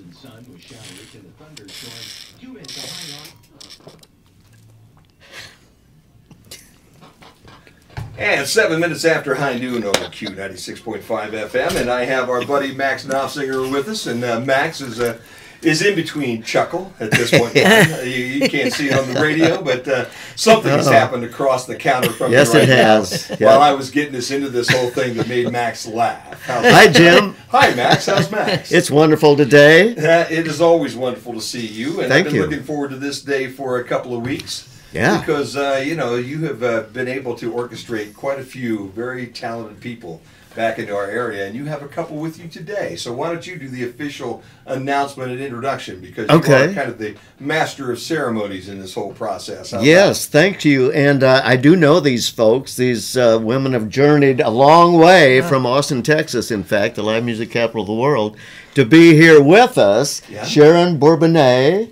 and sun with showers and a thunderstorm. 2 minutes to high on. And 7 minutes after high noon on Q96.5 FM, and I have our buddy Max Knopfsinger with us, and Max is in between chuckle at this point in time. You can't see it on the radio, but something has happened across the counter from you right Yes, it has. now. While I was getting us into this whole thing that made Max laugh. Hi, Jim. Hi, Max. How's Max? It's wonderful today. It is always wonderful to see you, and Thank I've been you. looking forward to this day for a couple of weeks. Yeah. Because, you have been able to orchestrate quite a few very talented people back into our area, and you have a couple with you today. So why don't you do the official announcement and introduction, because you are kind of the master of ceremonies in this whole process. Yes, thank you. And I do know these folks. These women have journeyed a long way from Austin, Texas, in fact, the live music capital of the world, to be here with us. Yeah. Sharon Bourbonnais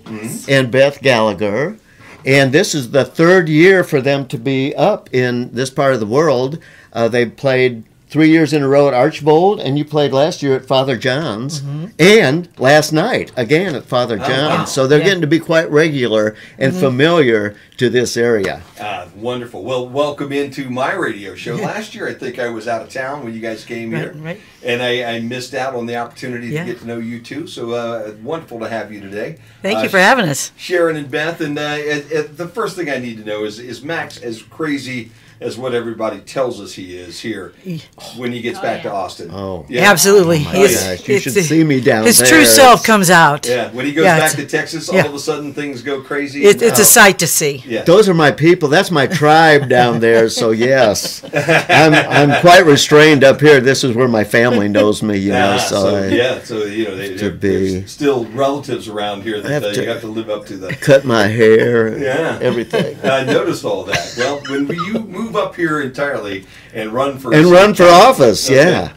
and Beth Gallagher. And this is the third year for them to be up in this part of the world. They played 3 years in a row at Archbold, and you played last year at Father John's, and last night again at Father John's. Wow. So they're getting to be quite regular and familiar to this area. Wonderful. Well, welcome into my radio show. Last year, I think I was out of town when you guys came here, and I missed out on the opportunity to get to know you too. So wonderful to have you today. Thank you for having us, Sharon and Beth. And the first thing I need to know is Max as crazy as what everybody tells us he is here when he gets back to Austin? Oh, yeah. Absolutely. Oh my gosh, you should see me down his there. His true self comes out. Yeah, when he goes back to Texas, all of a sudden things go crazy. It's a sight to see. Yeah. Those are my people. That's my tribe down there. So yes, I'm quite restrained up here. This is where my family knows me. You know. There's still relatives around here that you have to live up to. That cut my hair. Everything. I noticed all that. Well, when you move up here entirely and run for office, then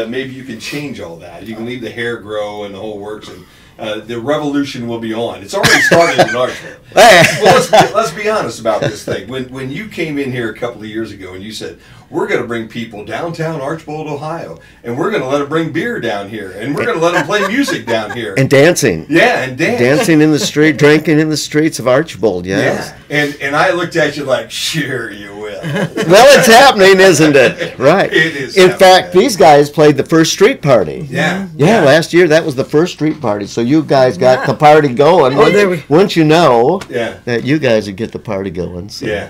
maybe you can change all that. You can leave the hair grow and the whole works, and the revolution will be on. It's already started in Archbold. Well, let's be honest about this thing. When you came in here a couple of years ago and you said, we're going to bring people downtown Archbold, Ohio, and we're going to let them bring beer down here, and we're going to let them play music down here. And dancing. Yeah, and dancing in the street, drinking in the streets of Archbold, yes. Yeah, and I looked at you like, sure you will. Well, it's happening, isn't it? Right. It is. In fact, these guys played the first street party. Yeah. Yeah, last year that was the first street party, so you guys got the party going. Once you know that you guys would get the party going. So. Yeah.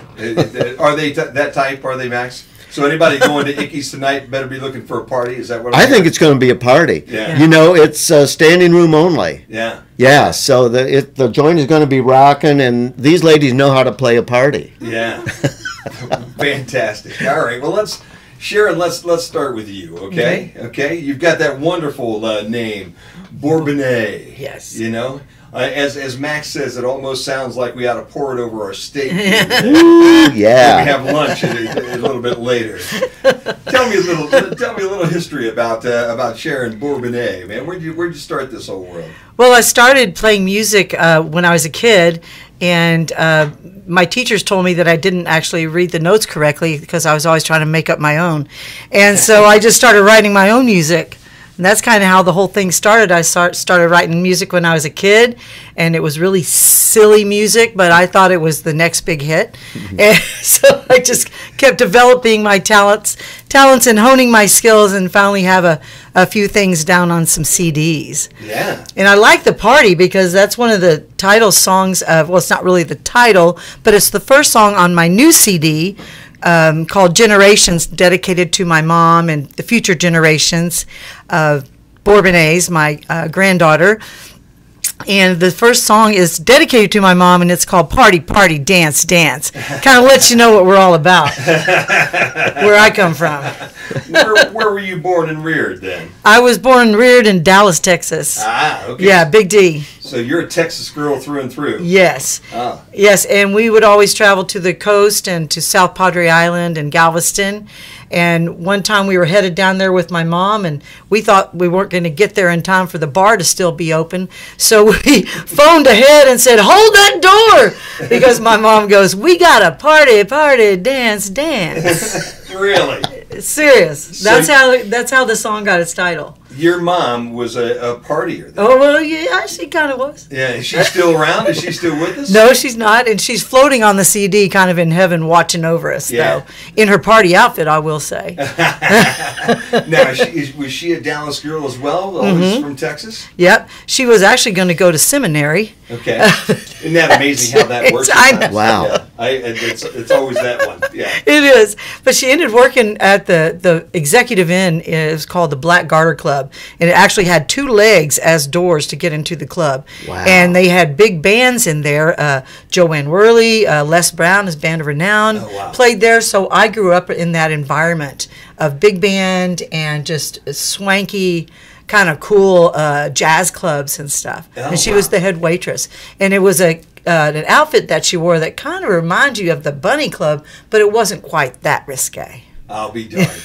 Are they that type? Are they, Max? So anybody going to Ickey's tonight better be looking for a party? Is that what I think it's going to be a party. Yeah. You know, it's standing room only. Yeah. Yeah, so the joint is going to be rocking, and these ladies know how to play a party. Yeah. Fantastic. All right. Well, Sharon, let's start with you, okay? Okay. You've got that wonderful name, Bourbonnais. Yes. You know? As Max says, it almost sounds like we ought to pour it over our steak. Ooh, yeah. When we have lunch a little bit later. Tell me a little history about Sharon Bourbonnais, man. Where'd you start this whole world? Well, I started playing music when I was a kid, and my teachers told me that I didn't actually read the notes correctly because I was always trying to make up my own, and so I just started writing my own music. And that's kind of how the whole thing started. I started writing music when I was a kid, and it was really silly music, but I thought it was the next big hit. And so I just kept developing my talents and honing my skills, and finally have a few things down on some CDs. Yeah. And I like the party because that's one of the title songs of, well, it's not really the title, but it's the first song on my new CD, called Generations, dedicated to my mom and the future generations of Bourbonnais, my granddaughter. And the first song is dedicated to my mom, and it's called Party, Party, Dance, Dance. Kind of lets you know what we're all about, where I come from. Where were you born and reared then? I was born and reared in Dallas, Texas. Ah, okay. Yeah, Big D. So you're a Texas girl through and through. Yes. Ah. Yes, and we would always travel to the coast and to South Padre Island and Galveston. And one time we were headed down there with my mom, and we thought we weren't going to get there in time for the bar to still be open. So we phoned ahead and said, hold that door, because my mom goes, we got a party, party, dance, dance. Really? Serious. That's how the song got its title. Your mom was a partier. Then. Oh, well, yeah, she kind of was. Yeah, is she still around? Is she still with us? No, she's not, and she's floating on the CD, kind of in heaven, watching over us, though. In her party outfit, I will say. Now, was she a Dallas girl as well, always from Texas? Yep. She was actually going to go to seminary. Okay. Isn't that amazing how that works? I know. Wow. Yeah. It's always that one. Yeah. It is. But she ended working at the Executive Inn. It was called the Black Garter Club. And it actually had 2 legs as doors to get into the club. Wow. And they had big bands in there. Joanne Worley, Les Brown, his band of renown, played there. So I grew up in that environment of big band and just swanky, kind of cool jazz clubs and stuff. And she was the head waitress. And it was an outfit that she wore that kind of reminds you of the Bunny Club, but it wasn't quite that risque. I'll be darned.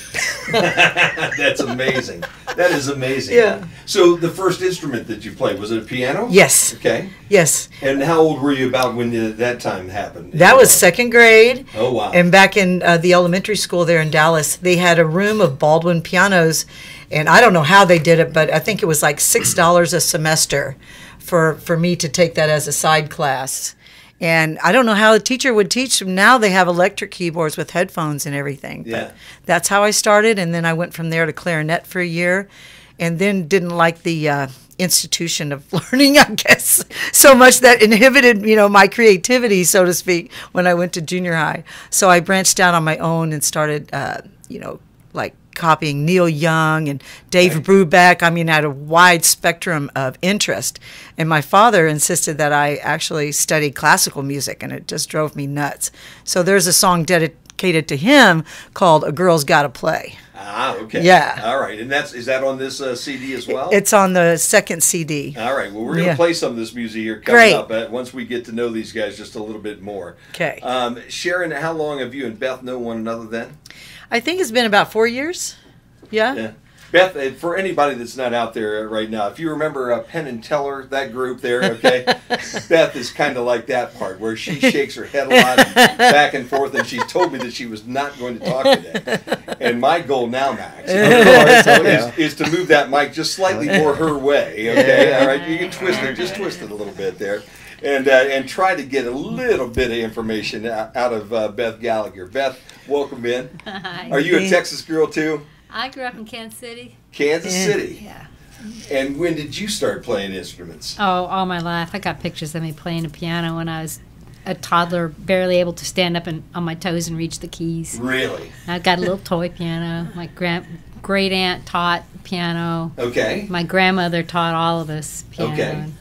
That's amazing. That is amazing. Yeah. So the first instrument that you played, was it a piano? Yes. Okay. Yes. And how old were you about when that time happened? That was 2nd grade. Oh, wow. And back in the elementary school there in Dallas, they had a room of Baldwin pianos. And I don't know how they did it, but I think it was like $6 a semester for me to take that as a side class. And I don't know how the teacher would teach them. Now they have electric keyboards with headphones and everything. Yeah. But that's how I started. And then I went from there to clarinet for a year. And then didn't like the institution of learning, I guess, so much that inhibited, my creativity, so to speak, when I went to junior high. So I branched out on my own and started, like copying Neil Young and Dave Brubeck. I mean, I had a wide spectrum of interest. And my father insisted that I actually study classical music, and it just drove me nuts. So there's a song dedicated to him called "A Girl's Gotta Play." Ah, okay. Yeah. All right. And is that on this CD as well? It's on the 2nd CD. All right. Well, we're going to play some of this music here coming up once we get to know these guys just a little bit more. Okay. Sharon, how long have you and Beth known one another then? I think it's been about 4 years. Yeah. Beth, for anybody that's not out there right now, if you remember Penn and Teller, that group there, okay, Beth is kind of like that part where she shakes her head a lot and back and forth, and she's told me that she was not going to talk today. And my goal now, Max, is to move that mic just slightly more her way, okay? All right, you can twist it, just twist it a little bit there. And try to get a little bit of information out of Beth Gallagher. Beth, welcome in. Hi. Are you a Texas girl too? I grew up in Kansas City. Kansas City? Yeah. And when did you start playing instruments? Oh, all my life. I got pictures of me playing the piano when I was a toddler, barely able to stand up on my toes and reach the keys. Really? I got a little toy piano. My great aunt taught piano. Okay. My grandmother taught all of us piano. Okay. And,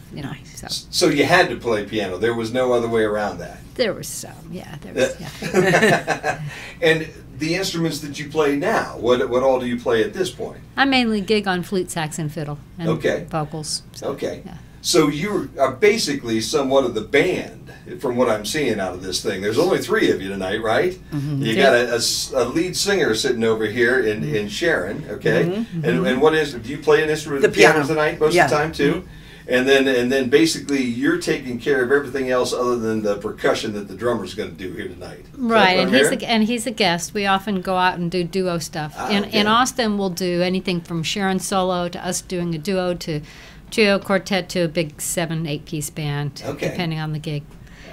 so you had to play piano. There was no other way around that. There was some, yeah. There was, yeah. And the instruments that you play now, what all do you play at this point? I mainly gig on flute, sax, and fiddle, and vocals. So, okay. Yeah. So you are basically somewhat of the band, from what I'm seeing out of this thing. There's only 3 of you tonight, right? Mm-hmm. You got a lead singer sitting over here in Sharon, okay? Mm-hmm. And what is? Do you play an instrument? The piano tonight most of the time too. Mm-hmm. And then basically you're taking care of everything else other than the percussion that the drummer's going to do here tonight. Right, and he's a guest. We often go out and do duo stuff. In Austin, we'll do anything from Sharon solo to us doing a duo to trio, quartet to a big 7-8 piece band, depending on the gig.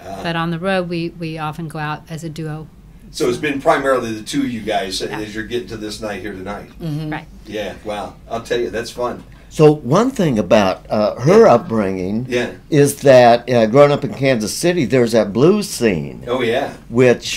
But on the road, we often go out as a duo. So it's been primarily the 2 of you guys as you're getting to this night here tonight. Mm-hmm. Right. Yeah, wow. I'll tell you, that's fun. So one thing about her upbringing is that growing up in Kansas City, there's that blues scene. Oh yeah, which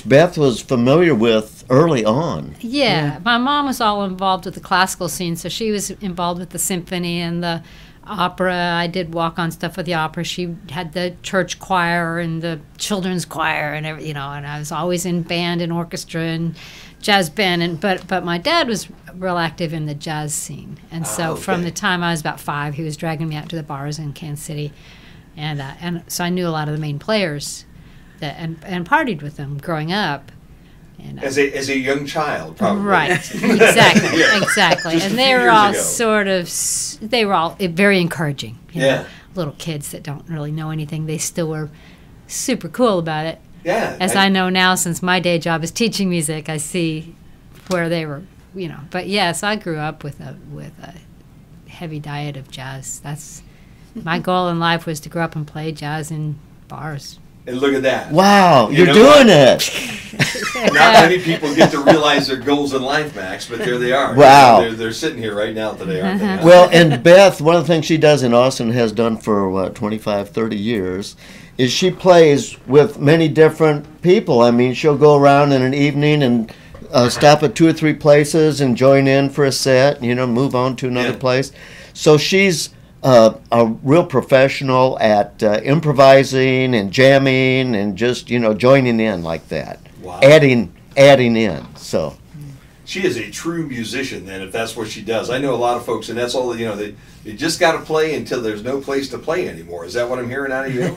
Beth was familiar with early on. Yeah, my mom was all involved with the classical scene, so she was involved with the symphony and the opera. I did walk-on stuff with the opera. She had the church choir and the children's choir and and I was always in band and orchestra and jazz band, but my dad was real active in the jazz scene, and so from the time I was about 5, he was dragging me out to the bars in Kansas City, and so I knew a lot of the main players, and partied with them growing up. And, as a young child, probably. Right, exactly, and they were all they were all very encouraging. Little kids that don't really know anything, they still were super cool about it. Yeah. As I know now, since my day job is teaching music, I see where they were you know. But yes, I grew up with a heavy diet of jazz. That's my goal in life, was to grow up and play jazz in bars. And look at that. Wow, You you're know doing what? it. Not many people get to realize their goals in life, Max, but there they are. Wow. They're sitting here right now today, aren't they? Well, and Beth, one of the things she does in Austin, has done for, what, 25, 30 years, is she plays with many different people. I mean, she'll go around in an evening and stop at 2 or 3 places and join in for a set, you know, move on to another Yeah. place. So she's a real professional at improvising and jamming and just, you know, joining in like that. Wow. Adding in, so. She is a true musician, then, if that's what she does. I know a lot of folks, and that's all, you know, they just got to play until there's no place to play anymore. Is that what I'm hearing out of you?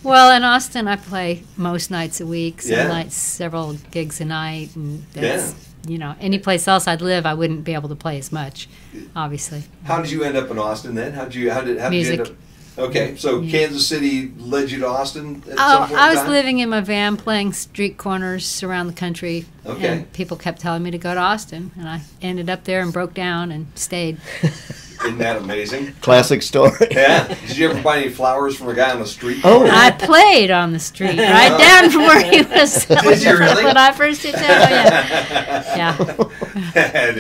Well, in Austin, I play most nights a week, some Yeah. nights, several gigs a night, and that's, you know, any place else I'd live, I wouldn't be able to play as much, obviously. How did you end up in Austin then? How did you Music. end up? Okay, so Yeah. Kansas City led you to Austin at some Oh, point in I was time? living in my van playing street corners around the country, Okay. and people kept telling me to go to Austin, and I ended up there and broke down and stayed. Isn't that amazing? Classic story. Yeah. Did you ever buy any flowers from a guy on the street? Oh. I played on the street, right down from where he was. Did you really? When I first did that, oh, yeah.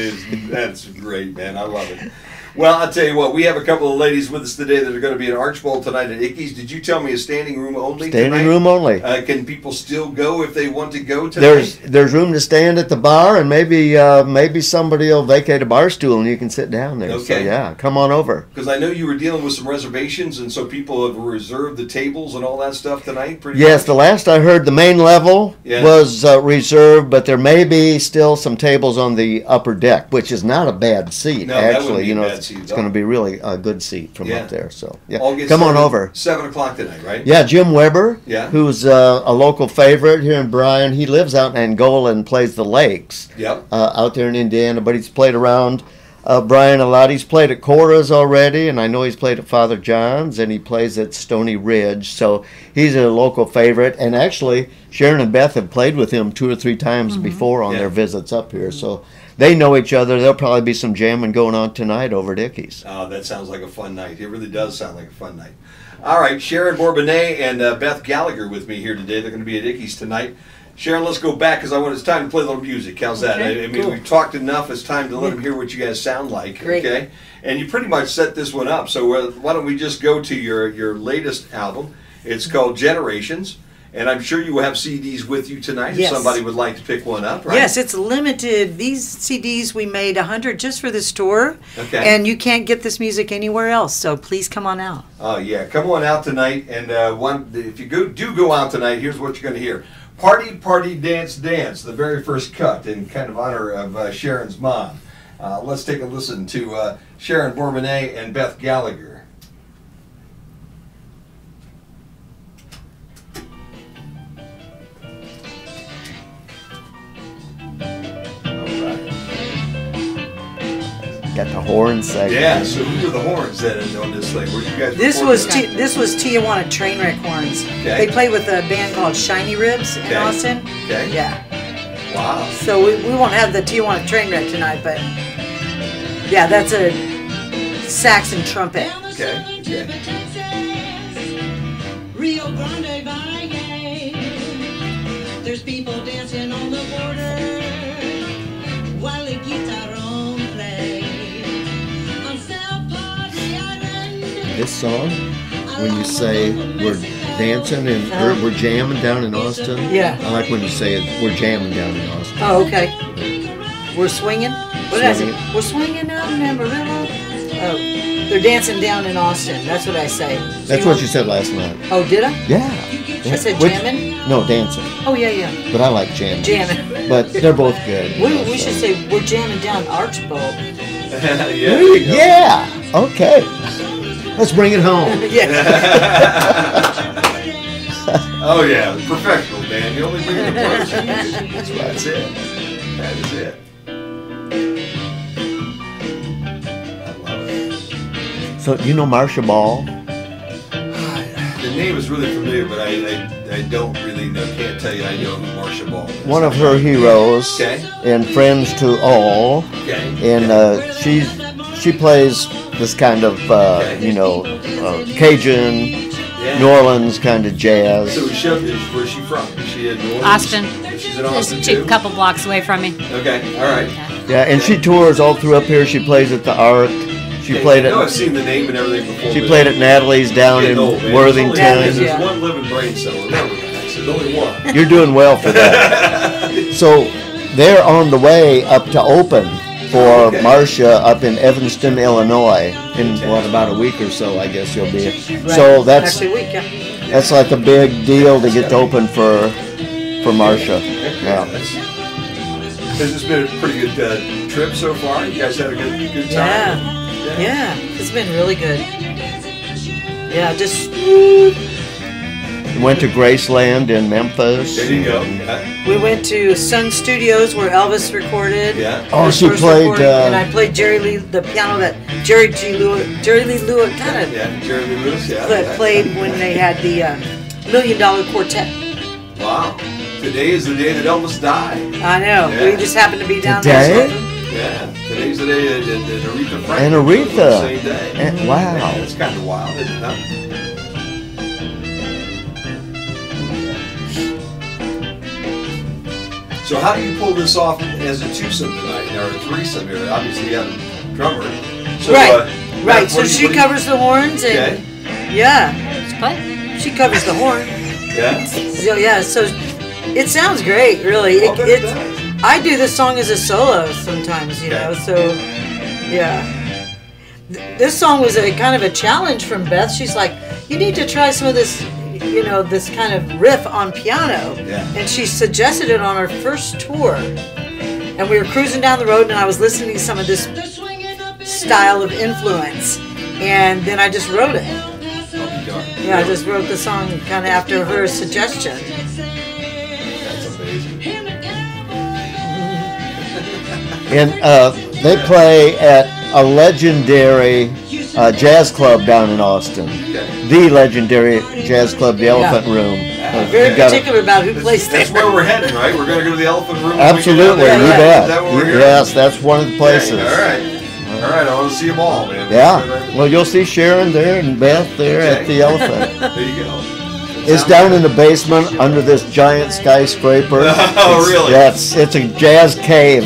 That's great, man. I love it. Well, I'll tell you what, we have a couple of ladies with us today that are going to be at Archbold tonight at Ickey's. Did you tell me a standing room only Standing tonight? room only. Can people still go if they want to go tonight? There's room to stand at the bar, and maybe somebody will vacate a bar stool and you can sit down there. So Okay. yeah, come on over. Because I know you were dealing with some reservations, and so people have reserved the tables and all that stuff tonight. Pretty Yes, much? the last I heard, the main level Yeah. was reserved, but there may be still some tables on the upper deck, which is not a bad seat. No, that wouldn't actually. be You know, a bad it's, seat at it's going to all. be really a good seat from Yeah. up there. So yeah, All gets come on started over. 7 o'clock tonight, right? Yeah, Jim Weber, Yeah. who's a local favorite here in Bryan. He lives out in Angola and plays the lakes Yep. out there in Indiana, but he's played around Bryan a lot. He's played at Cora's already, and I know he's played at Father John's, and he plays at Stony Ridge. So he's a local favorite. And actually, Sharon and Beth have played with him 2 or 3 times before on Yeah. their visits up here. So they know each other. There'll probably be some jamming going on tonight over at Ickey's. Oh, that sounds like a fun night. It really does sound like a fun night. All right, Sharon Bourbonnais and Beth Gallagher with me here today. They're going to be at Ickey's tonight. Sharon, let's go back because it's time to play a little music. How's that? Okay, I mean, cool. we've talked enough. It's time to let them hear what you guys sound like. Great. Okay, and you pretty much set this one up. So why don't we just go to your latest album? It's called Generations. And I'm sure you will have CDs with you tonight Yes. if somebody would like to pick one up, right? Yes, it's limited. These CDs, we made 100 just for this tour. Okay. And you can't get this music anywhere else, so please come on out. Oh yeah, come on out tonight, and if you do go out tonight, here's what you're going to hear: "Party, Party, Dance, Dance," the very first cut in kind of honor of Sharon's mom. Let's take a listen to Sharon Bourbonnais and Beth Gallagher. Got the horn section. Yeah, so who are the horns then on this thing? Were you guys? This recording was that? this was Tijuana Trainwreck horns. Okay. They play with a band called Shiny Ribs in Okay. Austin. Okay. Yeah. Wow. So we won't have the Tijuana Trainwreck tonight, but yeah, that's a sax and trumpet. Okay. Okay. Rio Grande Valley. There's people dancing on the border while the guitarron play. On South Party Island. This song, when you say we're dancing and or we're jamming down in Austin, Yeah. I like when you say it, we're jamming down in Austin. Oh, okay. We're swinging. What did I say? Swinging. We're swinging out in Amarillo. Oh, they're dancing down in Austin. That's what I say. That's what you said last night. Oh, did I? Yeah. I said Which- jamming. No, dancing. Oh yeah, yeah. But I like jamming. Jamming. But they're both good. We should say we're jamming down Archbold. Yeah. Yeah. Okay. Let's bring it home. Yeah. Oh yeah, professional band. You only bring in the pros. That's right. That's it. That is it. I love it. So you know Marsha Ball? The name is really familiar, but I I don't really know, can't tell you I know who Marcia Ball is. One of her heroes, Okay. and friends to all. Okay. And she plays this kind of Cajun, Yeah. New Orleans kind of jazz. So where's she from? Is she in New Orleans? Austin. She's in Austin Just a too? couple blocks away from me. Okay, all right. Yeah, and she tours all through up here. She plays at the Arc. She played I know I've at seen the name and everything before. she but played at Natalie's down in getting old, man. Worthington. There's Yeah. one living brain cell. Remember that. There's only one. You're doing well for that. So they're on the way up to open for Okay. Marcia up in Evanston, Illinois. In what, about a week or so, I guess you'll be. So that's Actually, a week, yeah. that's like a big deal to get to open for Marcia. Yeah. Has this been a pretty good trip so far? You guys had a good time? Yeah, it's been really good. Yeah, just Went to Graceland in Memphis. There you go. we went to Sun Studios where Elvis recorded. Yeah. Oh, his she first played, recording, and I played Jerry Lee, the piano that Jerry Lee Lewis kind of Yeah, Jeremy Lewis, yeah. played when they had the $1 Million Quartet. Wow. Today is the day that Elvis died. I know. Yeah. We just happened to be down Today? there. Yeah. Today's the day that Aretha Franklin And was Aretha. the same day. And- wow. Yeah, that's kind of wild, isn't it? Huh? So how do you pull this off as a twosome tonight, or a threesome here? Obviously you have a drummer. So, Right. Beth, Right. what So do you- she what do you- covers the horns and Okay. yeah, Let's play. she covers the horn. Yeah. So yeah, so it sounds great, really. I'll bet it does. I do this song as a solo sometimes, you know. Okay. So yeah, this song was a kind of a challenge from Beth. She's like, you need to try some of this, you know, this kind of riff on piano. Yeah. And she suggested it on our first tour, and we were cruising down the road, and I was listening to some of this style of influence, and then I just wrote it. I'll be darned. Yeah, I just wrote the song kind of after her suggestion. That's amazing. And they play at a legendary jazz club down in Austin. Okay. The legendary jazz club, the Elephant Room. Very You gotta- particular about who plays That's there. where we're heading, right? We're going to go to the Elephant Room. when we get Absolutely, down you there. bet. Is that what we're hearing? Yes, that's one of the places. Okay, all right. All right, I want to see them all, man. Yeah. Well, you'll see Sharon there and Beth there at Okay. the Elephant. There you go. It's down in the basement under this giant skyscraper. Oh, It's- really? Yeah, it's a jazz cave.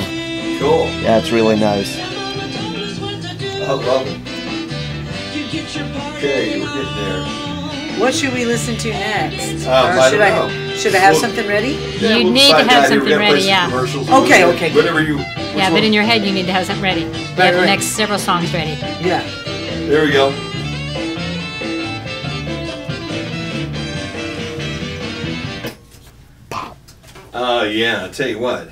Cool. Yeah, it's really nice. I love it. Okay, we're getting there. What should we listen to next? I Or don't should know. should I have Well- something ready? Yeah, You we'll need to decide have that here. We something gotta play ready, some yeah. commercials. Okay, okay. Whatever you. Yeah, but in your head you need to have something ready. You have the right. next several songs ready. Yeah. There we go. Yeah, I'll tell you what.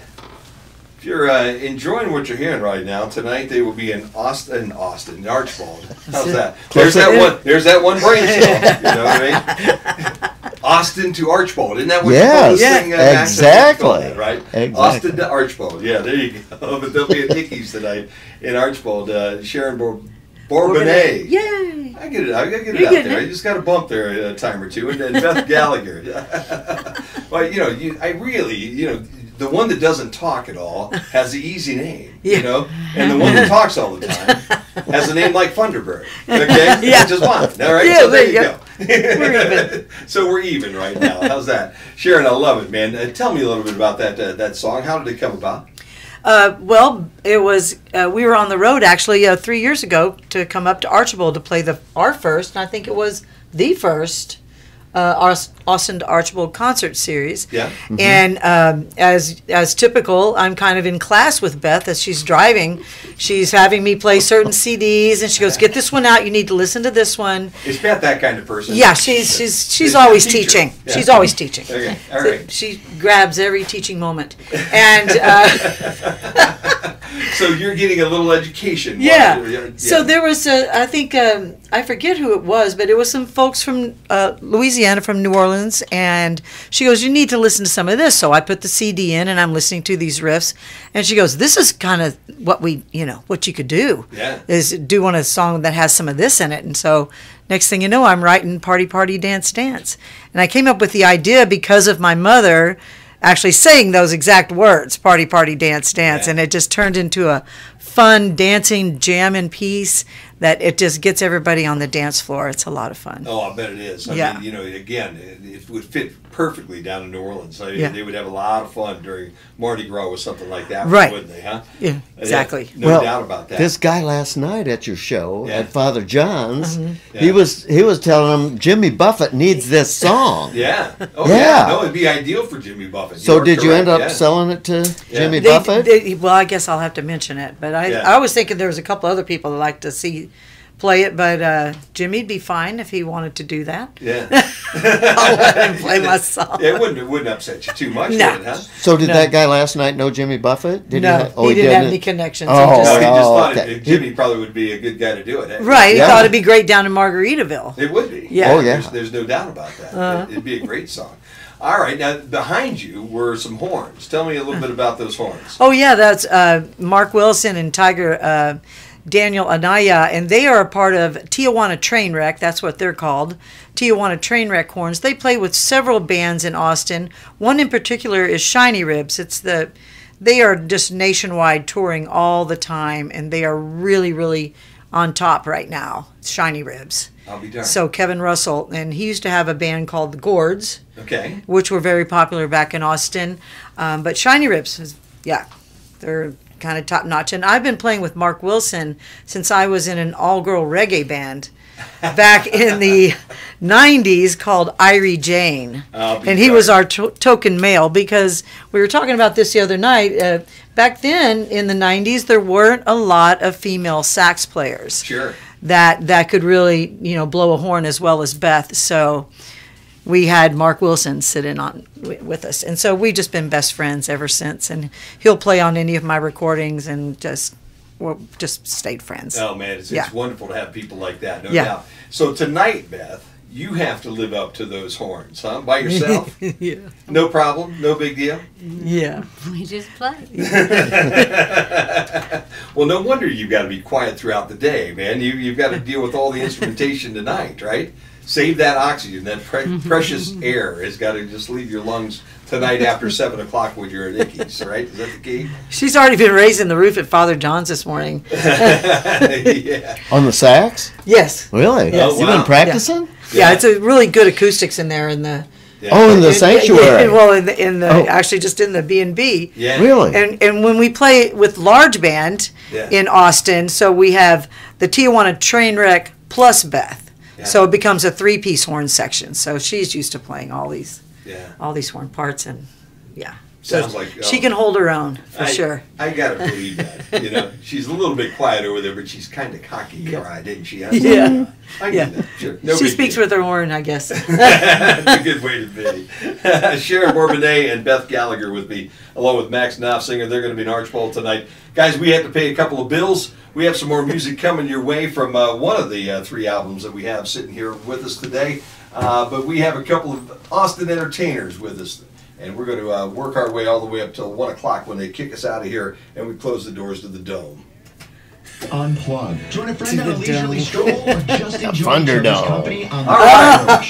If you're enjoying what you're hearing right now, tonight they will be in Austin, Archibald. How's that? There's that one brain cell. You know what I mean? Austin to Archibald. Isn't that what Yes, you're supposed to sing? exactly. That, right? Exactly. Austin to Archibald. Yeah, there you go. But they'll be at Hickey's tonight in Archibald. Sharon Bourbonnais. Yay! I get it. I gotta get it You're out getting there. it. I just got to bump there a time or two. And Beth Gallagher. Well, you know, I really, you know, the one that doesn't talk at all has the easy name, Yeah. you know, and the one that talks all the time has a name like Funderburg. Okay, Yeah. which is fine. All right, Yeah, so there there you you go. We're even. So we're even right now. How's that, Sharon? I love it, man. Tell me a little bit about that song. How did it come about? Well, it was we were on the road actually 3 years ago to come up to Archibald to play our first, and I think it was the first Austin to Archibald concert series. Yeah. And as typical, I'm kind of in class with Beth as she's driving. She's having me play certain CDs, and she goes, "Get this one out. You need to listen to this one." Is Beth that kind of person? Yeah, she's She's always a teacher. teaching. Yeah. She's always teaching. Okay. All So right. she grabs every teaching moment, and So you're getting a little education. yeah. Yeah. So there was I think I forget who it was, but it was some folks from Louisiana, from New Orleans, and she goes, "You need to listen to some of this." So I put the CD in, and I'm listening to these riffs, and she goes, "This is kind of what what you could do. Yeah. Is do want a song that has some of this in it." And so next thing you know, I'm writing "Party, Party, Dance, Dance," and I came up with the idea because of my mother actually saying those exact words, "Party, Party, Dance, Dance," Yeah. and it just turned into a fun dancing jamming piece that it just gets everybody on the dance floor. It's a lot of fun. Oh, I bet it is. I Yeah. mean, again, it would fit perfectly down in New Orleans. Yeah. They would have a lot of fun during Mardi Gras with something like that, Right. wouldn't they, huh? Yeah, exactly. No doubt about that. This guy last night at your show Yeah. at Father John's, Yeah. he was telling him Jimmy Buffett needs this song. Yeah. Oh, Yeah. yeah. No, it'd be ideal for Jimmy Buffett. So are did you end correct, up yeah. selling it to Jimmy They- Buffett? well, I guess I'll have to mention it, but Yeah. I was thinking there was a couple other people that like to see play it, but Jimmy'd be fine if he wanted to do that. Yeah. I'll let him play my song. Yeah, it wouldn't upset you too much, No. would it, huh? So did No. that guy last night know Jimmy Buffett? Did No, he he didn't have any connections. He Oh, No, just- he just thought okay. Jimmy probably would be a good guy to do it. right, he Yeah. thought it'd be great down in Margaritaville. It would be. Yeah. Oh, yeah. There's no doubt about that. It'd be a great song. All right, now behind you were some horns. Tell me a little bit about those horns. Oh yeah, that's Mark Wilson and Tiger Daniel Anaya, and they are a part of Tijuana Trainwreck. That's what they're called, Tijuana Trainwreck horns. They play with several bands in Austin. One in particular is Shiny Ribs. They are just nationwide touring all the time, and they are really, really on top right now. Shiny Ribs. I'll be darned. So Kevin Russell, and he used to have a band called the Gourds, Okay. which were very popular back in Austin. But Shiny Ribs, they're kind of top notch. And I've been playing with Mark Wilson since I was in an all-girl reggae band back in the 90s called Irie Jane. And he was our token male, because we were talking about this the other night. Back then in the 90s, there weren't a lot of female sax players. Sure. That could really, blow a horn as well as Beth. So we had Mark Wilson sit in on with us, and so we've just been best friends ever since. And he'll play on any of my recordings, and just stayed friends. Oh man, it's Yeah. wonderful to have people like that, no Yeah. doubt. So tonight, Beth, you have to live up to those horns, huh? By yourself? Yeah, No problem, no big deal. yeah. We just play. Well, no wonder you've got to be quiet throughout the day, man. You've got to deal with all the instrumentation tonight, right? Save that oxygen, that precious air has got to just leave your lungs tonight after 7 o'clock when you're at Icky's, right? Is that the key? She's already been raising the roof at Father John's this morning. Yeah. On the sax? Yes. Really? Yes. You've Oh, wow. been practicing? Yeah, it's a really good acoustics in there in the. Yeah. Oh, in the sanctuary. Well, in the Oh. actually just in the B&B. Yeah. Really? And when we play with large band Yeah. in Austin, so we have the Tijuana Trainwreck plus Beth. Yeah. So it becomes a 3-piece horn section. So she's used to playing all these Yeah. horn parts, and yeah. So Sounds like she can hold her own for I- sure. I gotta believe that. She's a little bit quiet over there, but she's kind of cocky, cried, isn't she? Yeah. I Yeah. get that. Sure. No She big speaks deal. with her horn, I guess. That's a good way to be. Sharon Bourbonnais and Beth Gallagher with me, along with Max Knopfsinger. They're going to be in Archbold tonight. Guys, we have to pay a couple of bills. We have some more music coming your way from one of the 3 albums that we have sitting here with us today. But we have a couple of Austin entertainers with us. And we're going to work our way all the way up till 1 o'clock when they kick us out of here and we close the doors to the Dome. Unplug. Join a friend To on a the leisurely dome. stroll or just enjoy each Funderdome. other's company on the All right.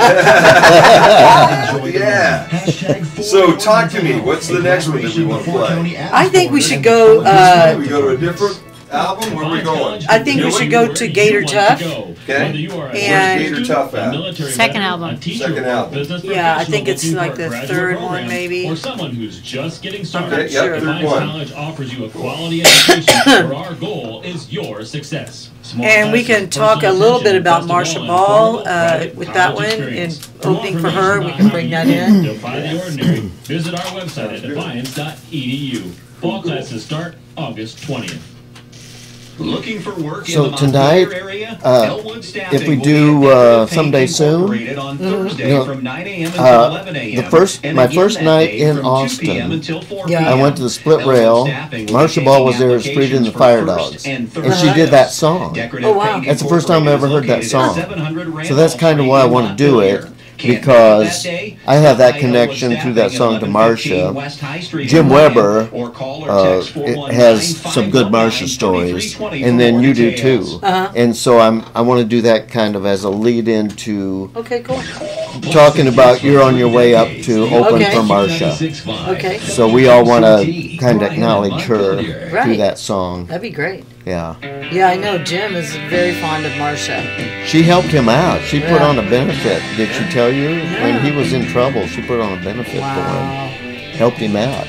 Enjoy the Yeah. moment. Hashtag So for talk to me. Down. What's the A next one that we collaboration want to before play? Tony Adams I think we border should and go, the We go to a different album? Where are we going? I think we should go to Gator Tough. Okay. And- Where's Gator Tough at? Second album. Second album. Yeah, I think it's like the third one, maybe. Or someone who's just getting started. Okay, yep, Sure. third Defiance one. College offers you a quality education, where our goal is your success. Small And we classes, can talk a personal little bit attention, about best of Marsha all, Ball and affordable with private that college one, and experience. For more opening for her. We information can on bring how that you in. Defy the ordinary. Visit our website at defiance.edu. Fall classes start August 20th. Looking for work So in the tonight, Montclair area? if Elwood we Staffing will do, be at Decorative someday Paint soon, Incorporated on Thursday you know, from 9 a.m. until 11 a.m. my and again first that night day in from 2 p.m. Austin, until 4 Yeah. p.m. I went to the split Elwood rail. Staffing will be Marcia Ball was taking there as Freedom applications the for Fire first Dogs. and And third she did that song. Decorative Oh, wow. Paint That's the first time I ever heard that Incorporated is song. located at 700 So that's kind of Randolph why I Street in want to do it, Montpelier. Can't make it because that day? I have that By connection Elwood through that Staffing song at to 1115 Marcia. West High Street Jim in Lyon, Weber or call or text it has some good Marcia stories, and then you do too. And so I want to do that kind of as a lead into Okay, cool. talking about you're on your way up to open Okay. for Marcia. Okay. So we all want to kind of acknowledge her through Right. that song. That'd be great. Yeah. Yeah, I know Jim is very fond of Marcia. She helped him out. She put Yeah. on a benefit. Did she tell you? When he was in trouble, she put on a benefit for Wow. him. Helped him out.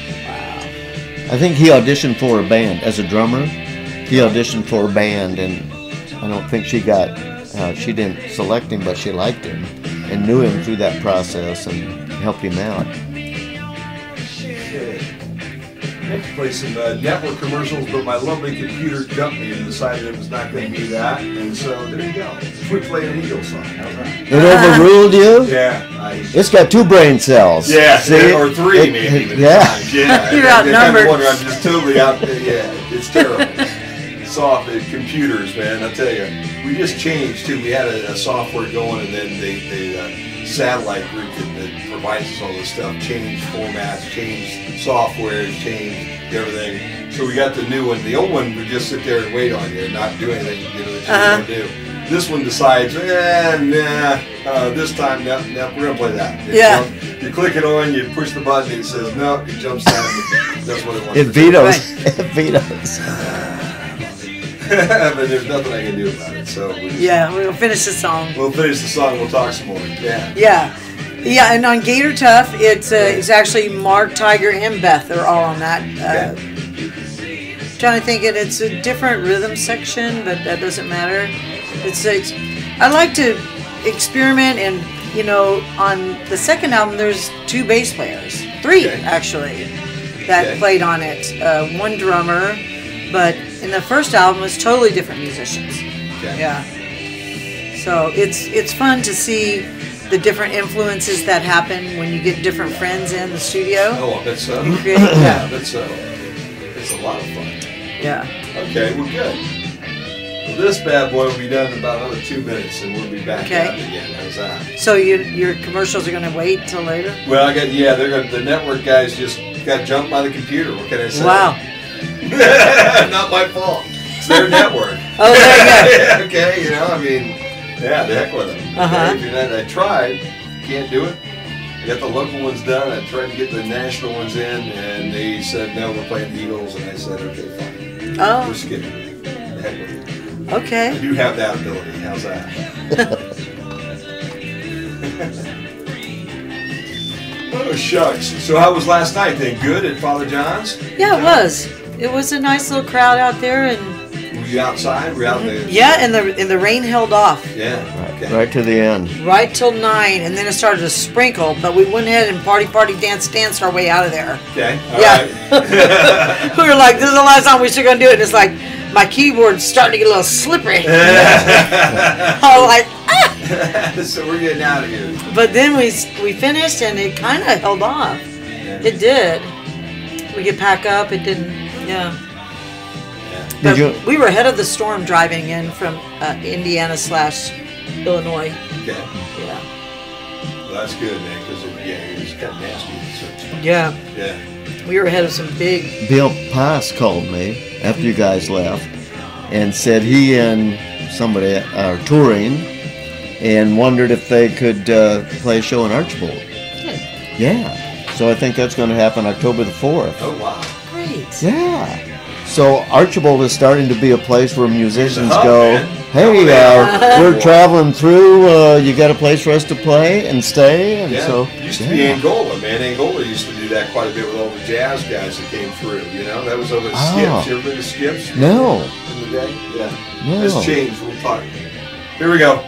I think he auditioned for a band as a drummer. He auditioned for a band, and I don't think she got. She didn't select him, but she liked him and knew him through that process and helped him out. Play some network commercials, but my lovely computer jumped me and decided it was not going to be that. And so there you go. We play an Eagles song. How's that? It overruled you? Yeah. It's got 2 brain cells. Yeah, See? or 3 It- maybe. even yeah. at times. Yeah. You're I outnumbered. kinda wonder, I'm just totally out. Yeah, it's terrible. Soft computers, man. I tell you, we just changed too. We had a software going, and then the satellite group that provides us all this stuff changed formats, changed software, changed everything. So we got the new one. The old one would just sit there and wait on you and not do anything, that you want to do. This one decides, this time, no, we're gonna play that. Yeah. You click it on, you push the button, and it says no. It jumps down. That's what it wants. It to do. vetoes. It vetoes. But there's nothing I can do about it. So Yeah, we'll finish the song. we'll finish the song. We'll talk some more. Yeah. Yeah. Yeah, and on Gator Tough, it's actually Mark, Tiger, and Beth. They're all on that. Trying to think, it's a different rhythm section, but that doesn't matter. It's I like to experiment, and on the second album, there's 2 bass players, 3 actually, that played on it. 1 drummer, but in the first album, it was totally different musicians. Okay. Yeah. So it's fun to see the different influences that happen when you get different friends in the studio. Oh, that's You create, yeah, that's it's a lot of fun. yeah. Okay, well, good. Well, this bad boy will be done in about another 2 minutes, and we'll be back Okay. at it again. How's that? So your commercials are going to wait till later? Well, they're gonna. The network guys just got jumped by the computer. What can I say? Wow. Not my fault. It's their network. Oh, there Okay, I mean, yeah, the heck with them. Uh-huh. Okay, if you're not, I tried, can't do it. I got the local ones done. I tried to get the national ones in, and they said no, we're playing the Eagles, and I said okay, fine. Oh. We're skipping it. The heck with it. I Okay. do have that ability. How's that? Oh shucks. So how was last night then? Good at Father John's? Yeah, it was. It was a nice little crowd out there, and Were you outside? Were you out in the? yeah, and the rain held off Yeah. Okay. Right to the end. right till 9, and then it started to sprinkle. But we went ahead and party, danced our way out of there. Okay. All Yeah. right. We were like, this is the last time we're still gonna do it. And it's like my keyboard's starting to get a little slippery. I was like, So we're getting out of here. but then we finished, and it kind of held off. It did. We could pack up. It didn't. Yeah. Did But you? we were ahead of the storm driving in from Indiana/Illinois. Okay. Yeah. Well, that's good, man, because it was kind of nasty. So, Yeah. yeah. We were ahead of some big. Bill Pass called me after you guys left and said he and somebody are touring and wondered if they could play a show in Archbold. Good. Yeah. So I think that's going to happen October the 4th. Oh wow. Great. Yeah. So Archibald is starting to be a place where musicians hub, go, man. hey, we're traveling through, you got a place for us to play and stay? And Yeah. so, Used to be Angola, man. Angola used to do that quite a bit with all the jazz guys that came through. That was over at Ah. Skips. You ever been to Skips? No. In the day? Yeah. No. It's changed. We'll talk. Here we go.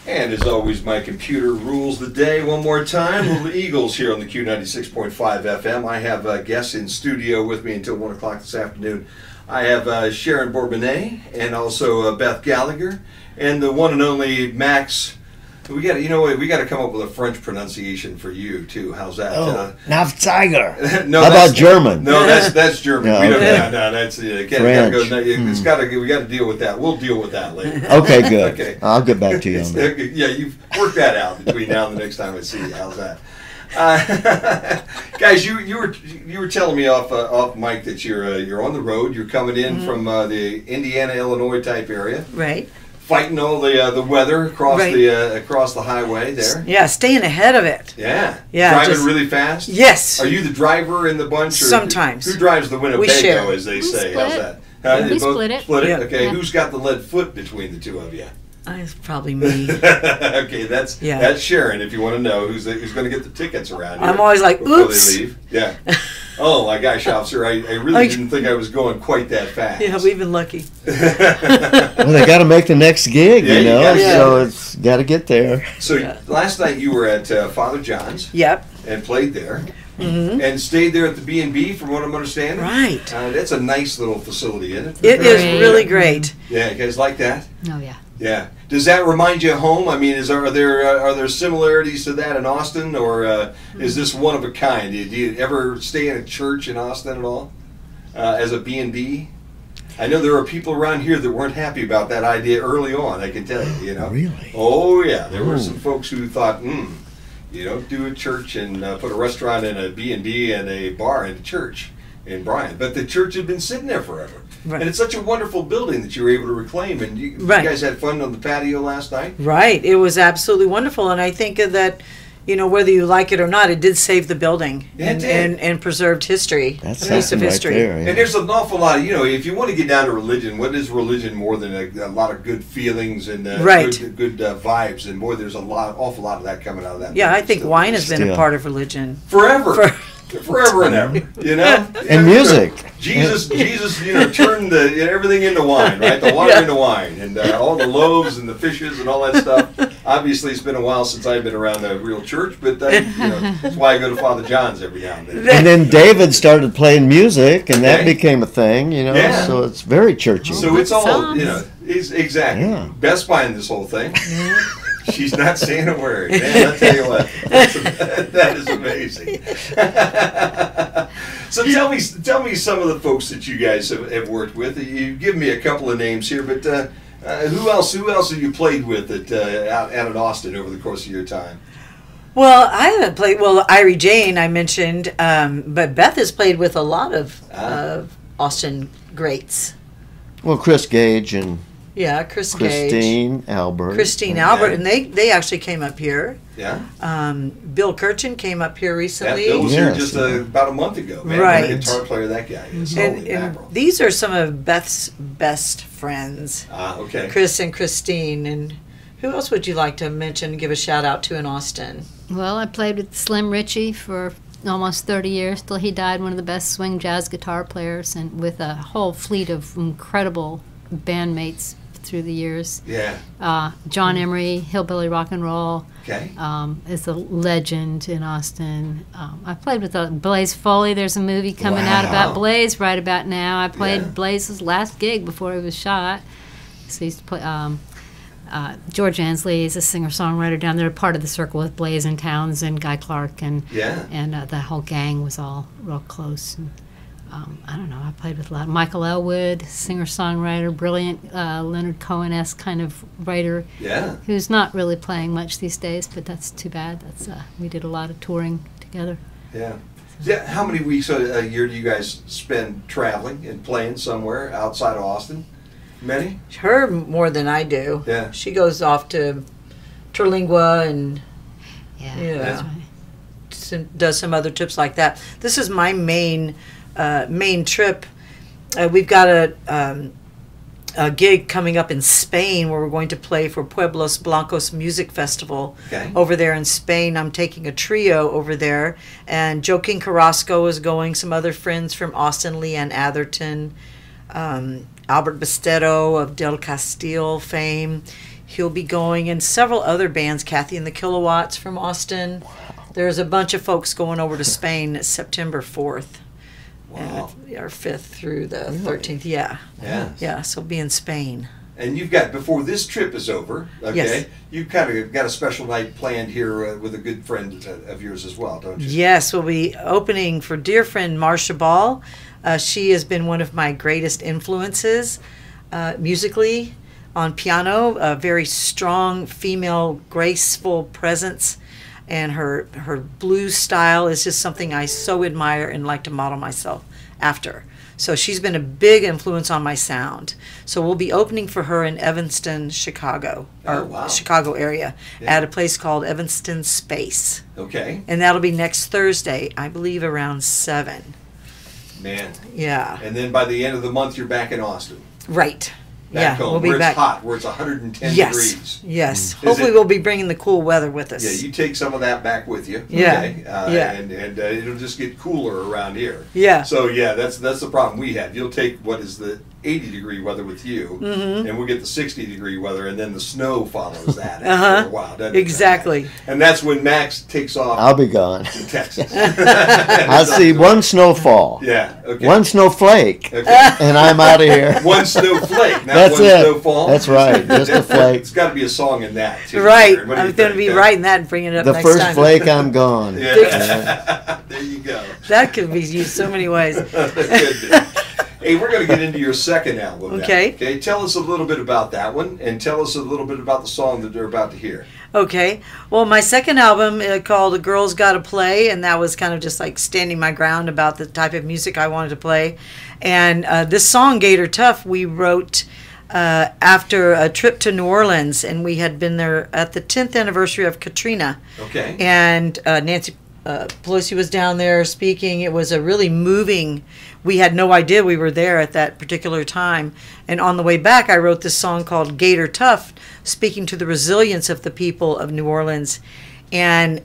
And as always, my computer rules the day one more time. Little Eagles here on the Q96.5 FM. I have guests in studio with me until 1 o'clock this afternoon. I have Sharon Bourbonnais and also Beth Gallagher and the one and only Max. We got we got to come up with a French pronunciation for you too. How's that? Navtiger. No, How about German? No, that's German. No, we don't. okay. No, that's French. It's got to. We got to deal with that. We'll deal with that later. Okay, good. Okay. I'll get back to you on that. Yeah, you've worked that out between now and the next time I see you. How's that? Guys, you were telling me off mic that you're on the road. You're coming in from the Indiana, Illinois type area. Right. Fighting all the weather across across the highway there. Yeah, staying ahead of it. Yeah. Yeah, Driving just- really fast. Yes. Are you the driver in the bunch? Or Sometimes. Who drives the We share. Winnebago, as they say? split How's it. that? Yeah, You we both split it. Split it. Yeah. Okay. Yeah. Who's got the lead foot between the two of you? It's probably me. Okay, that's Yeah. Sharon. If you want to know who's going to get the tickets around here, I'm always like, before oops. they leave. Yeah. Oh my gosh, officer! I really didn't think I was going quite that fast. Yeah, we've been lucky. Well, they got to make the next gig, Yeah, you you know, gotta get so it. it's got to get there. So Yeah. last night you were at Father John's Yep. and played there, and stayed there at the B&B, from what I'm understanding. Right. That's a nice little facility, isn't it? It is Great. really great. Yeah, you guys like that? Oh yeah. Yeah. Does that remind you of home? I mean, are there similarities to that in Austin, or is this one of a kind? Do you ever stay in a church in Austin at all as a B&B? I know there are people around here that weren't happy about that idea early on. I can tell you. You know. Really? Oh yeah, there were Oh. some folks who thought, you don't do a church and put a restaurant and a B&B and a bar in a church in Bryan. But the church had been sitting there forever. Right. And it's such a wonderful building that you were able to reclaim. And you Right. guys had fun on the patio last night? Right. It was absolutely wonderful. And I think that, whether you like it or not, it did save the building Yeah, it and, did. and preserved history. That's a piece of something right history. there. Yeah. And there's an awful lot of, if you want to get down to religion, what is religion more than a lot of good feelings and Right. good vibes? And boy, there's awful lot of that coming out of that. Yeah, I building think still. wine has been a Still. part of religion. Forever. Forever and ever, And music. Jesus, turned everything into wine, right? The water Yeah. into wine, and all the loaves and the fishes and all that stuff. Obviously, it's been a while since I've been around a real church, but that's why I go to Father John's every now and then. And then David started playing music, and that Okay. became a thing, Yeah. so it's very churchy. So it's all, Songs. exactly. Yeah. Best buying this whole thing. She's not saying a word. Man, I'll tell you what, that is amazing. So tell me some of the folks that you guys have worked with. You give me a couple of names here, but who else have you played with out in Austin over the course of your time? Well, I haven't played. Well, Irie Jane I mentioned, but Beth has played with a lot of Austin greats. Well, Chris Gage and Yeah, Gage, Christine Albert. Christine Okay. Albert, and they actually came up here. Yeah, Bill Kirchen came up here that recently. Bill was here Yes, just yeah. about a month ago. Man, Right. what a guitar player that guy is. and Holy mackerel. these are some of Beth's best friends, Okay. Chris and Christine. And who else would you like to mention, give a shout out to in Austin? Well, I played with Slim Ritchie for almost 30 years till he died. One of the best swing jazz guitar players, and with a whole fleet of incredible bandmates through the years. Yeah. John Emery, Hillbilly Rock and Roll, Okay. is a legend in Austin. I played with Blaze Foley. There's a movie coming out Wow. about Blaze right about now. I played Yeah. Blaze's last gig before he was shot. So he used to play. George Ansley is a singer-songwriter down there, part of the circle with Blaze and Townsend, Guy Clark, and the whole gang was all real close. And, I don't know, I played with a lot. Michael Elwood, singer-songwriter, brilliant Leonard Cohen-esque kind of writer, Yeah. who's not really playing much these days, but that's too bad. That's we did a lot of touring together. Yeah. Yeah. How many weeks a year do you guys spend traveling and playing somewhere outside of Austin? Many? Her more than I do. Yeah. She goes off to Terlingua and Yeah, that's right. does some other trips like that. This is my main trip. We've got a gig coming up in Spain where we're going to play for Pueblos Blancos Music Festival Okay. over there in Spain. I'm taking a trio over there, and Joaquin Carrasco is going, some other friends from Austin, Leanne Atherton, Albert Bestedo of Del Castillo fame. He'll be going, and several other bands, Kathy and the Kilowatts from Austin. There's a bunch of folks going over to Spain September 4th. Wow. Or 5th through the 13th. Yeah. Yeah. So be in Spain. And you've got, before this trip is over, okay, Yes. you've kind of got a special night planned here with a good friend of yours as well, don't you? Yes, we'll be opening for dear friend Marcia Ball. She has been one of my greatest influences musically on piano, a very strong female, graceful presence. And her blues style is just something I so admire and like to model myself after. So she's been a big influence on my sound. So we'll be opening for her in Evanston, Chicago, Chicago area, at a place called Evanston Space. Okay. And that'll be next Thursday, I believe around 7. Man. Yeah. And then by the end of the month, you're back in Austin. Right. Back home, we'll be where back. It's hot, where it's 110 Yes. degrees. Yes. Hopefully we'll be bringing the cool weather with us. Yeah, you take some of that back with you. Yeah. Okay? Yeah. And it'll just get cooler around here. Yeah. So yeah, that's the problem we have. You'll take what is the 80-degree weather with you, and we'll get the 60-degree weather, and then the snow follows that after a while. Doesn't it? Exactly. And that's when Max takes off I'll be gone. to Texas. I'll see one snowfall, Yeah. Okay. one snowflake, Okay. and I'm out of here. One snowflake, not That's one it. snowfall. That's right, just a flake. It's got to be a song in that too. Right. What do you I'm going to think? be writing that and bringing it up The next first time. flake, I'm gone. Yeah. There you go. That could be used so many ways. Hey, we're going to get into your second album now. Okay. Okay. Tell us a little bit about that one, and tell us a little bit about the song that they're about to hear. Okay. Well, my second album called A Girl's Gotta Play, and that was kind of just like standing my ground about the type of music I wanted to play. And this song, Gator Tough, we wrote after a trip to New Orleans, and we had been there at the 10th anniversary of Katrina. Okay. And Nancy Pelosi was down there speaking. It was a really moving. We had no idea we were there at that particular time. And on the way back, I wrote this song called Gator Tough, speaking to the resilience of the people of New Orleans. And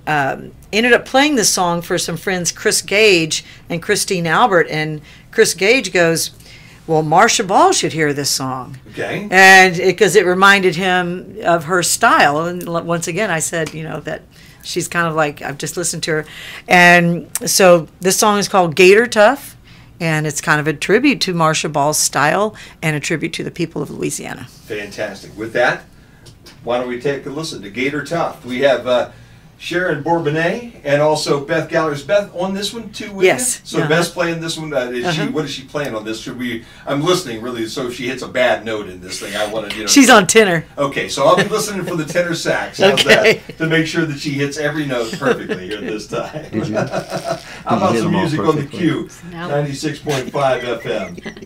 ended up playing this song for some friends, Chris Gage and Christine Albert. And Chris Gage goes, well, Marcia Ball should hear this song. Okay. And because it reminded him of her style. And once again, I said, that she's kind of like, I've just listened to her. And so this song is called Gator Tough. And it's kind of a tribute to Marcia Ball's style and a tribute to the people of Louisiana. Fantastic. With that, why don't we take a listen to Gator Tough? We have Sharon Bourbonnais and also Beth Gallagher. Is Beth on this one too? With Yes. You? So Beth's playing this one. What is she playing on this? Should we? I'm listening really. So if she hits a bad note in this thing, I want to. She's on tenor. Okay, so I'll be listening for the tenor sax. How's Okay. that? To make sure that she hits every note perfectly here this time. Did you? How about hit some them all music on the perfectly? Q? Now- 96.5 FM.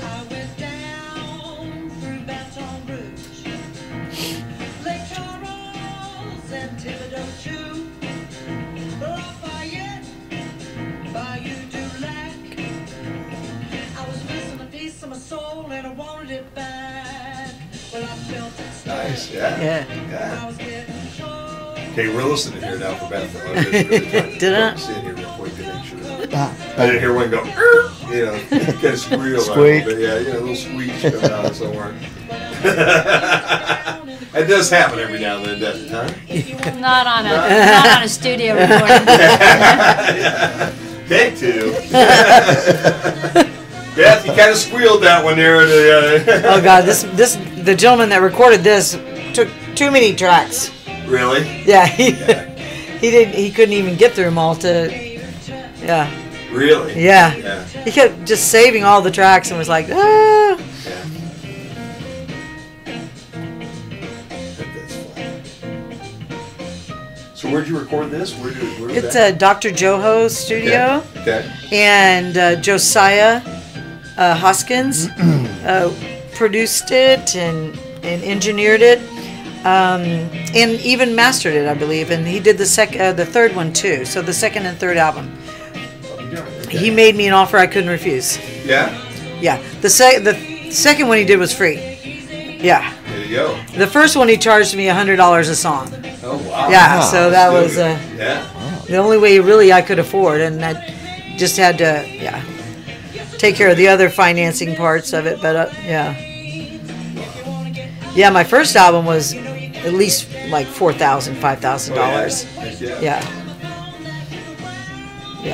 I went down through Baton Rouge, Lake Charles and Thibodeau too, Lafayette, Bayou du Lac. I was missing a piece of my soul and I wanted it back. Well, I felt it start. Nice, yeah. Yeah. I was getting short. Okay, we're listening here now for Beth. I'm just really trying to Did sit here real quick to make sure that Ah, I didn't hear one go, kind of squeal. Squeak. But yeah, a little squeak coming out of somewhere. It does happen every now and then, doesn't it? Huh? Not on a studio recording. Take two. Beth, you kind of squealed that one there. Oh God, the gentleman that recorded this took too many tracks. Really? Yeah, he couldn't even get through them all yeah. Really? Yeah. Yeah. He kept just saving all the tracks and was like, ah. Yeah. That's fun. So where'd you record this? Where was It's that? a Dr. Joho's studio, Okay. and Josiah Hoskins produced it and engineered it, and even mastered it, I believe. And he did the third one too. So the second and third album. Okay. He made me an offer I couldn't refuse. Yeah? Yeah, the second one he did was free. Yeah. He you go. The first one he charged me $100 a song. Oh wow. Yeah, so that Still was good. Yeah. the only way really I could afford, and I just had to take care of the other financing parts of it. But yeah, my first album was at least like $4,000, $5,000. Yeah.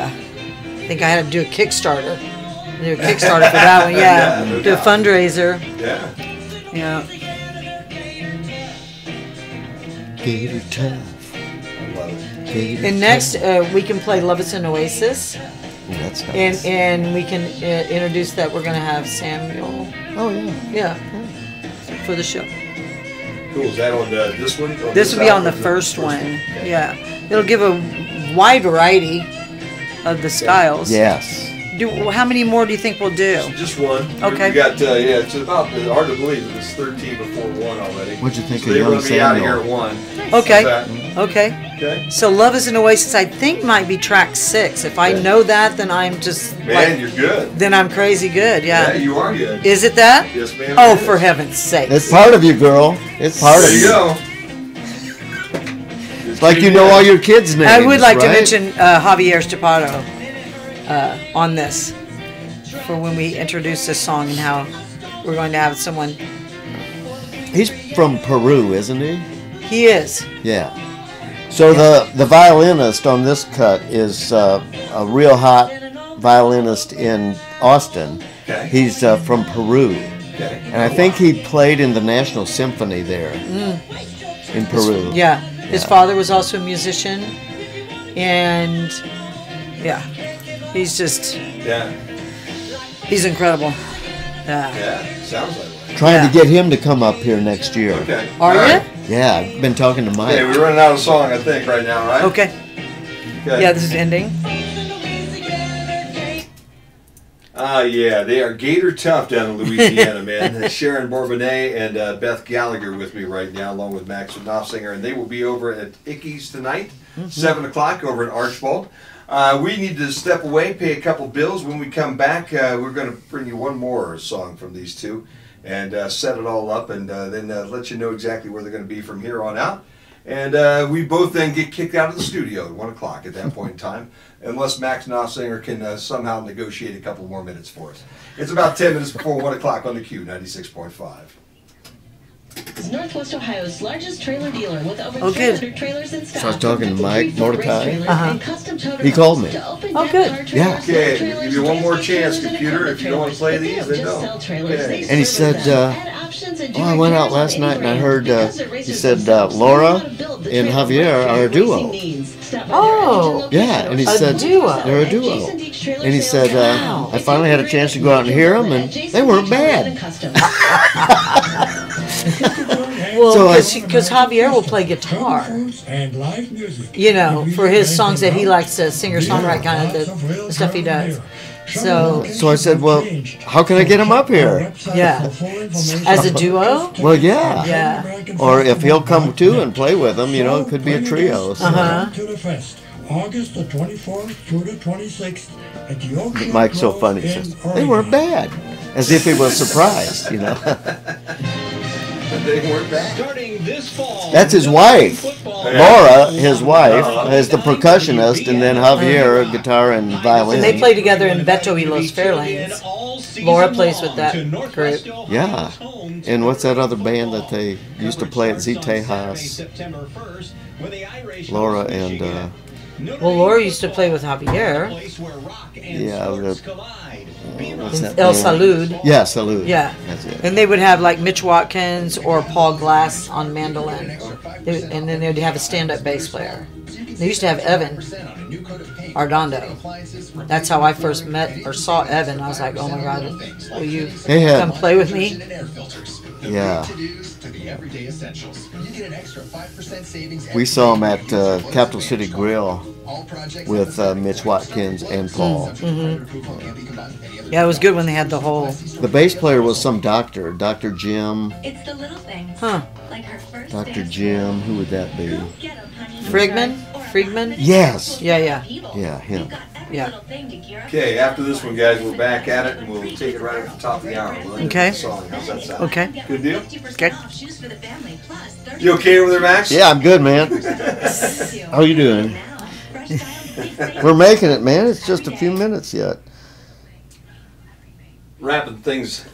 I think I had to do a Kickstarter. Do a Kickstarter for that one. Yeah, no do a doubt. fundraiser. Yeah. Yeah. Gator Tough. I love it. Gator And next, we can play Love Us in Oasis. That's nice. And we can introduce that we're going to have Samuel. Oh, yeah. Yeah. For the show. Cool. Is that on this one? This will be on the album? first one. Okay. Yeah. It'll give a wide variety of the styles. Yes. How many more do you think we'll do? Just one. Okay. We got it's about hard to believe it was 13 before 1 already. What'd you think So of they Young want to be out of here Samuel? at 1. Okay. How's that? Okay. Okay. So Love is an Oasis, I think might be track 6. If I know that, then I'm just Man, you're good. then I'm crazy good. Yeah, Yeah. you are good. Is it that? Yes, ma'am. Oh, it is. for heaven's sake. It's part of you, girl. It's part There of you you. go. It's like you know all your kids' names. I would like to right? mention Javier Estepado on this for when we introduce this song and how we're going to have someone. He's from Peru, isn't he? He is. Yeah. So the violinist on this cut is a real hot violinist in Austin. Okay. He's from Peru. Okay. And I think he played in the National Symphony there in Peru. Yeah. His father was also a musician. And yeah, he's incredible. Yeah. Yeah. Sounds like one. Trying to get him to come up here next year. Okay. Are All you? right. Yeah, I've been talking to Mike. Okay, we're running out of song, I think, right now, right? Okay. Okay. Yeah, this is ending. Yeah, they are Gator Tough down in Louisiana, man. Sharon Bourbonnais and Beth Gallagher with me right now, along with Max Knopfsinger, and they will be over at Ickey's tonight, 7 o'clock over in Archbold. We need to step away, pay a couple bills. When we come back, we're going to bring you one more song from these two and set it all up and then let you know exactly where they're going to be from here on out. And we both then get kicked out of the studio at 1 o'clock at that point in time, unless Max Knopfsinger can somehow negotiate a couple more minutes for us. It's about 10 minutes before 1 o'clock on the Q, 96.5. Is Northwest Ohio's largest trailer dealer with over Oh, good. 300 trailers in stock. So I was talking to Mike Mordecai. And custom toter He called me. to open Oh, deck good. car trailers, Yeah. lift Okay, trailers, give you one more tailgate chance, trailers, and computer. equipment If you don't want to play trailers. these, But then they don't don't. just sell trailers, Okay. they And he service said, them. Add options and Oh, I went out last night and I heard he said Laura and Javier are a duo. Oh, Yeah, and he A said duo. they're a duo. And he said I finally had a chance to go out and hear them, and they weren't bad. well, So I- because Javier will play guitar, and live music. you know, for his songs that he likes to singer-songwrite kind of the stuff he does. So, So I said, well, how can I get him up here? Yeah. As a duo? Well, yeah. Yeah. Or if he'll come too and play with them, you know, it could be a trio. So. To the fest, August the 24th through the 26th at the Oak Hill Mike's so Grove funny. He in says, they Oregon. weren't bad. As if he was surprised, you know. They weren't bad. Starting this fall. That's his wife. Football. Laura, his wife, is the percussionist, and then Javier, guitar and violin. And they play together in Beto y Los Fairlanes. Laura plays with that group. Yeah. And what's that other band that they used to play at Z Tejas? Laura and, Well, Laura used to play with Javier. yeah, what's that El band? Salud. Yeah, Salud. Yeah. That's it. And they would have like Mitch Watkins or Paul Glass on mandolin. And then they'd have a stand-up bass player. They used to have Evan Ardondo. That's how I first met or saw Evan. I was like, oh my God, will you They had- come play with me? Yeah. We saw him at Capital City Grill with Mitch Watkins and Paul. Yeah, it was good when they had the whole. The bass player was some doctor, Dr. Jim. It's the little things. Huh. Like her first Dr. dance. Jim, who would that be? Get 'em, honey. Friedman? Friedman? Yes. Yeah, yeah. Yeah, him. Got Yeah. Little thing to gear up Okay, for after this fun. one, guys, we're back at it, and we'll take it right at the top of the hour. We'll end Okay. with a song. How's that sound? Okay. Good deal? 50% Okay. off shoes for the family, plus 30% You okay over there, Max? Yeah, I'm good, man. How you doing? now. Fresh styles, big savings. We're making it, man. It's just a few minutes yet. Wrapping things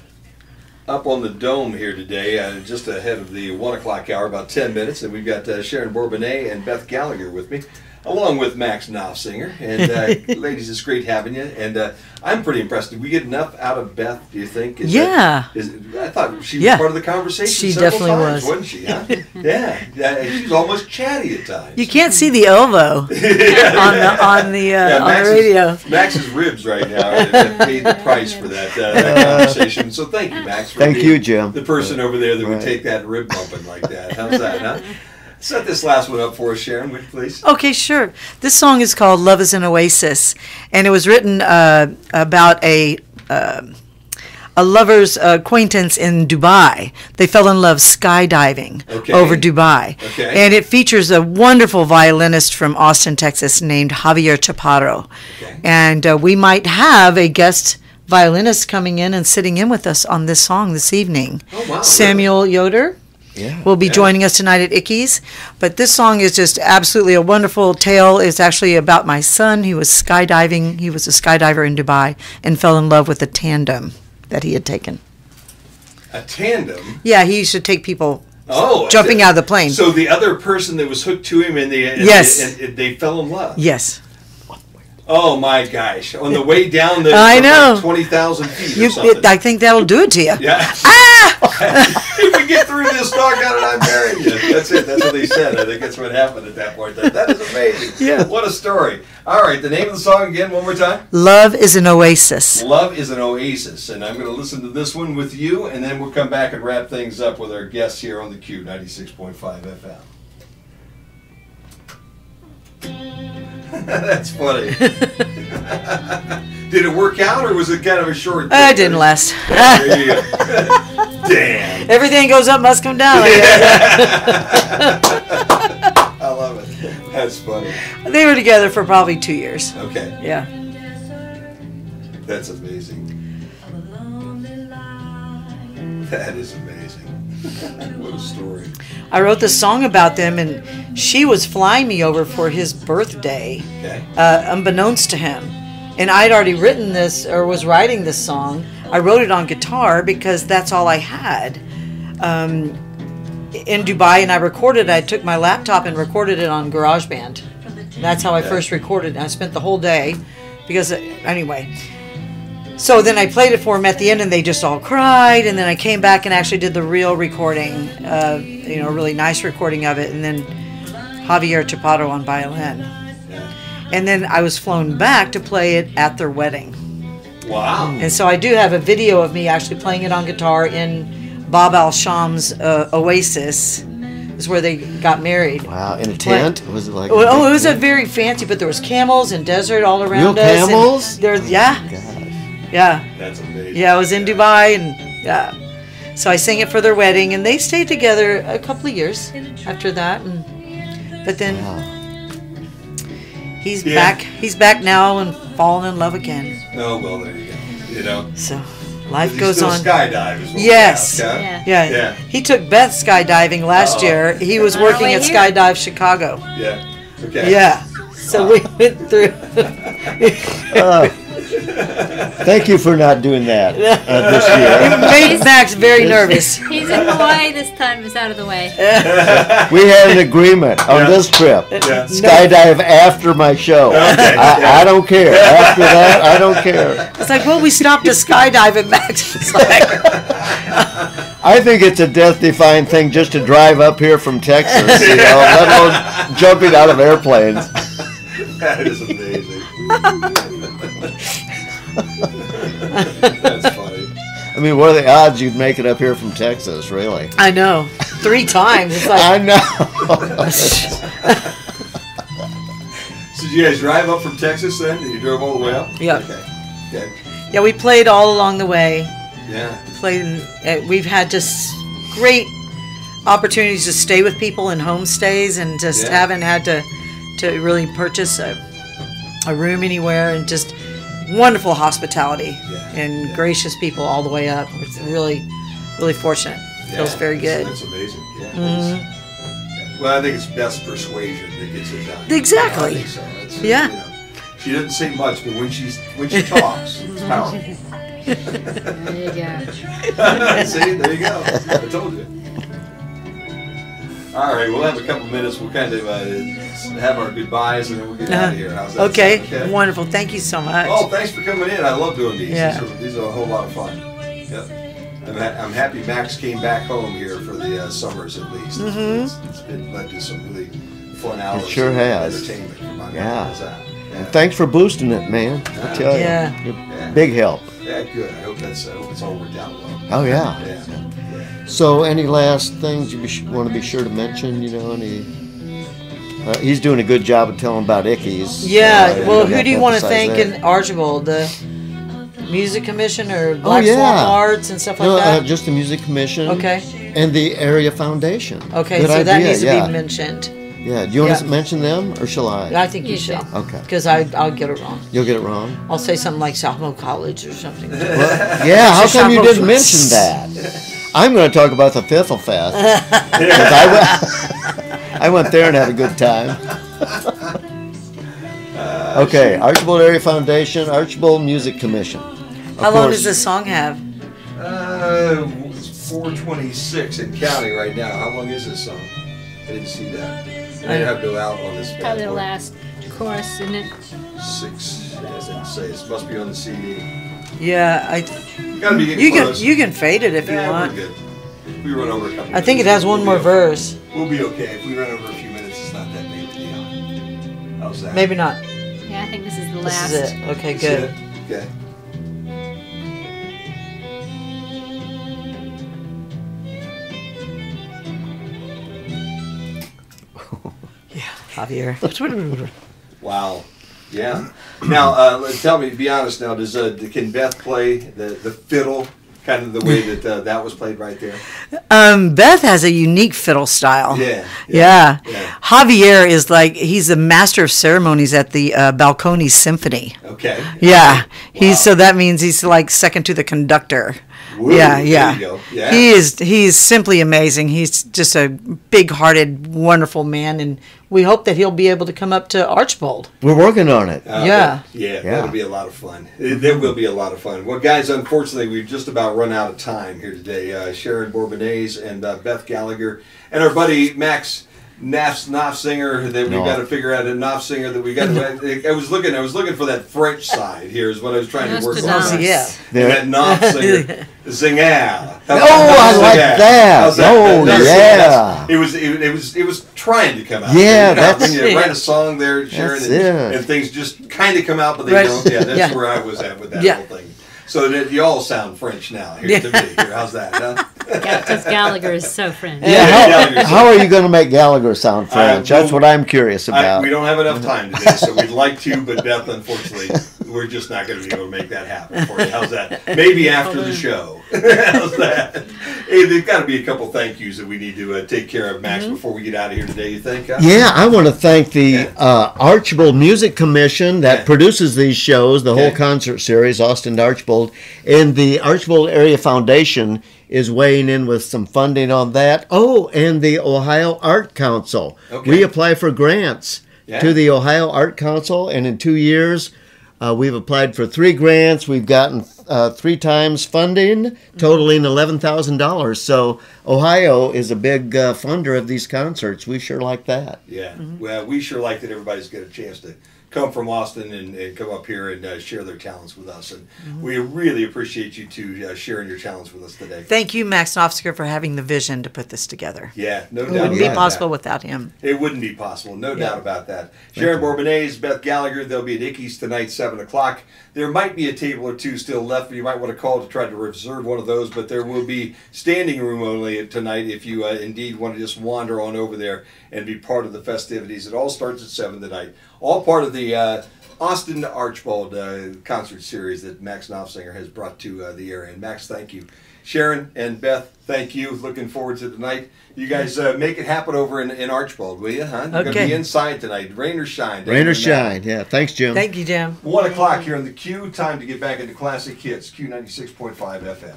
up on the dome here today, just ahead of the 1 o'clock hour, about 10 minutes, and we've got Sharon Bourbonnais and Beth Gallagher with me, along with Max Knopfsinger. And ladies, it's great having you. And I'm pretty impressed. Did we get enough out of Beth, do you think? Yeah. I thought she was Yeah. part of the conversation She several definitely times, was. wasn't she? Huh? Yeah. She was almost chatty at times. You can't see the elbow on the radio. Max's ribs right now have paid the price for that conversation. So thank you, Max. For Thank being you, Jim. the person over there that would Right. take that rib bumping like that. How's that, huh? Set this last one up for us, Sharon, would you please? Okay, sure. This song is called "Love Is an Oasis," and it was written about a lover's acquaintance in Dubai. They fell in love skydiving over Dubai, Okay. and it features a wonderful violinist from Austin, Texas, named Javier Chaparro. Okay. And we might have a guest violinist coming in and sitting in with us on this song this evening. Oh, wow. Samuel Yoder Yeah. will be joining us tonight at Ickey's. But this song is just absolutely a wonderful tale. It's actually about my son. He was skydiving. He was a skydiver in Dubai and fell in love with a tandem that he had taken. A tandem? Yeah, he used to take people Oh. jumping out of the plane. So the other person that was hooked to him and Yes. they fell in love? Yes. Oh my gosh! On the way down the I know. like 20,000 feet or something. I think that'll do it to you. Yeah. If we get through this, doggone it, I'm marrying you. That's it. That's what they said. I think that's what happened at that point. That is amazing. Yeah. What a story. All right, the name of the song again, one more time. Love is an oasis. Love is an Oasis, and I'm going to listen to this one with you, and then we'll come back and wrap things up with our guests here on the Q 96.5 FM. That's funny. Did it work out, or was it kind of a short? It didn't last. There you go. Damn. Everything goes up must come down. I love it. That's funny. They were together for probably 2 years. Okay. Yeah. That's amazing. That is amazing. What a story. I wrote this song about them, and she was flying me over for his birthday, Okay. unbeknownst to him. And I'd already written this, or was writing this song. I wrote it on guitar because that's all I had in Dubai, and I recorded. I took my laptop and recorded it on GarageBand. That's how I first recorded it. I spent the whole day because, anyway. So then I played it for them at the end, and they just all cried. And then I came back and actually did the real recording, a really nice recording of it. And then Javier Chaparro on violin. And then I was flown back to play it at their wedding. Wow. And so I do have a video of me actually playing it on guitar in Bob Al-Sham's Oasis. Is where they got married. Wow, in a tent? Was it like? Oh, it was a very fancy, but there was camels and desert all around Real us. camels? There's yeah. Yeah. That's amazing. Yeah, I was in Dubai, and yeah. So I sang it for their wedding, and they stayed together a couple of years after that. But then he's back. He's back now and fallen in love again. Oh, well, there you go. You know. So life He goes still on. Skydive is what we Yes. ask, huh? Yeah. He took Beth skydiving last year. He was working at Skydive Chicago. Yeah. Okay. Yeah. So we went through. Thank you for not doing that this year. It made Max very nervous. He's in Hawaii this time. He's out of the way. We had an agreement on this trip. Skydive after my show. Okay. I don't care. After that, I don't care. It's like, well, we stopped to skydive at Max. It's like, I think it's a death-defying thing just to drive up here from Texas, let alone jumping out of airplanes. That is amazing. That's funny. I mean, what are the odds you'd make it up here from Texas, really? I know. 3 times. It's like, I know. So did you guys drive up from Texas then? You drove all the way up? Yeah. Okay. Okay. Yeah, we played all along the way. Yeah. We've had just great opportunities to stay with people in homestays, and just haven't had to really purchase a a room anywhere, and just wonderful hospitality and yeah. gracious people all the way up. It's really, really fortunate. Feels very good. That's amazing. Yeah. Well, I think it's best persuasion that gets it done. Exactly. I think so. That's, Yeah. You know, she doesn't say much, but when she talks, it's powerful. There you go. See, there you go. I told you. All right, we'll have a couple minutes. We'll kind of have our goodbyes, and then we'll get out of here. How's that Okay. sound? Okay, Wonderful. Thank you so much. Oh, thanks for coming in. I love doing these. Yeah. These are a whole lot of fun. Yep. I'm happy Max came back home here for the summers at least. It's been led to some really fun hours. It sure of has. entertainment. Come on, Yeah. how's that? Yeah. Thanks for boosting it, man. I tell you. Yeah. You're big help. Yeah, good. I hope it's all worked out well. Oh, yeah. Yeah. So, any last things you want to be sure to mention? You know, any? He's doing a good job of telling about Icky's. Yeah. You Well, don't who have do you want to emphasize thank that. in Archibald? The Music Commission or Black yeah. Swan Arts and stuff like No, that? just the Music Commission. Okay. And the Area Foundation. Okay, Good so that idea, needs to yeah. be mentioned. Yeah. Do you want Yeah. to mention them, or shall I? I think you You should. should. Okay. Because I'll get it wrong. You'll get it wrong. I'll say something like Sophomore College or something. Well, yeah. How come you didn't mention that? I'm going to talk about the Fiffle Fest. 'Cause I went there and had a good time. Okay, Archibald Area Foundation, Archibald Music Commission. How long does this song have? It's 4:26 in county right now. How long is this song? I didn't see that. I didn't have to go out on this. bad Probably the boy. last chorus, isn't it? 6. It doesn't say. It must be on the CD. Yeah, Gotta be getting close. you can fade it if you Yeah, want. we're good. We run over a couple. I think it has one more verse. We'll be okay. If we run over a few minutes, it's not that big of a deal. How's that? Maybe not. Yeah, I think this is the This last. is it. Okay, Is good. it? Okay. Javier. Wow. Yeah. Now, tell me. Be honest. Now, can Beth play the fiddle kind of the way that that was played right there? Beth has a unique fiddle style. Yeah. Yeah. Javier is like, he's the master of ceremonies at the Balcony Symphony. Okay. Yeah. Wow. So that means he's like second to the conductor. Woo, Yeah, there yeah. you go. Yeah. He's simply amazing. He's just a big-hearted, wonderful man, and we hope that he'll be able to come up to Archibald. We're working on it. Yeah. Yeah, that'll be a lot of fun. There will be a lot of fun. Well, guys, unfortunately, we've just about run out of time here today. Sharon Bourbonnais and Beth Gallagher and our buddy Max Knopfsinger that we've got to figure out a Knopfsinger that we got to. I was looking for that French side here is what I was trying to work on. Yeah. And that Knopfsinger, Zinger. Oh, I like that. How's Oh, That's- yeah. It was trying to come out. Yeah, You know, that's- when you write a song there, Sharon, That's and it. things just kind of come out, but they Right. don't. Yeah, that's Yeah. where I was at with that Yeah. whole thing. So that you all sound French now here to me. Here. How's that? Huh? Because Gallagher is so French. Yeah, Gallagher's how are you going to make Gallagher sound French? That's well, what I'm curious about. We don't have enough time today, so we'd like to, but Beth, unfortunately, we're just not going to be able to make that happen for you. How's that? Maybe after the show. How's that? Hey, there's got to be a couple thank yous that we need to take care of, Max, before we get out of here today, you think? Huh? Yeah, I want to thank the Archibald Music Commission that produces these shows, the whole concert series, Austin to Archibald, and the Archibald Area Foundation is weighing in with some funding on that. Oh, and the Ohio Art Council. Okay. We apply for grants Yeah. to the Ohio Art Council, and in 2 years, we've applied for 3 grants. We've gotten 3 times funding, totaling $11,000. So Ohio is a big funder of these concerts. We sure like that. Yeah. Well, we sure like that everybody's got a chance to come from Austin and come up here and share their talents with us. And we really appreciate you two sharing your talents with us today. Thank you, Max Knopfsinger, for having the vision to put this together. Yeah, no It doubt wouldn't be about possible that. without him. It wouldn't be possible, no doubt about that. Sharon Bourbonnais, Beth Gallagher, they'll be at Icky's tonight, 7 o'clock. There might be a table or two still left. You might want to call to try to reserve one of those, but there will be standing room only tonight if you indeed want to just wander on over there and be part of the festivities. It all starts at 7 tonight. All part of the Austin to Archibald concert series that Max Knopfsinger has brought to the area. And Max, thank you. Sharon and Beth, thank you. Looking forward to tonight. You guys make it happen over in Archbold, will you? Huh? You're going to be inside tonight. Rain or shine. Rain or shine. Yeah. Thanks, Jim. Thank you, Jim. 1 o'clock here on the Q. Time to get back into classic hits. Q96.5 FM.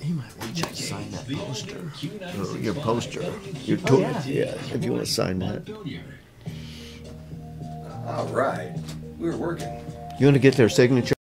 You might want to sign that poster. Q96.5 Your poster. Your WJR. tour. Yeah. If you want to sign that. All right. We're working. You want to get their signature?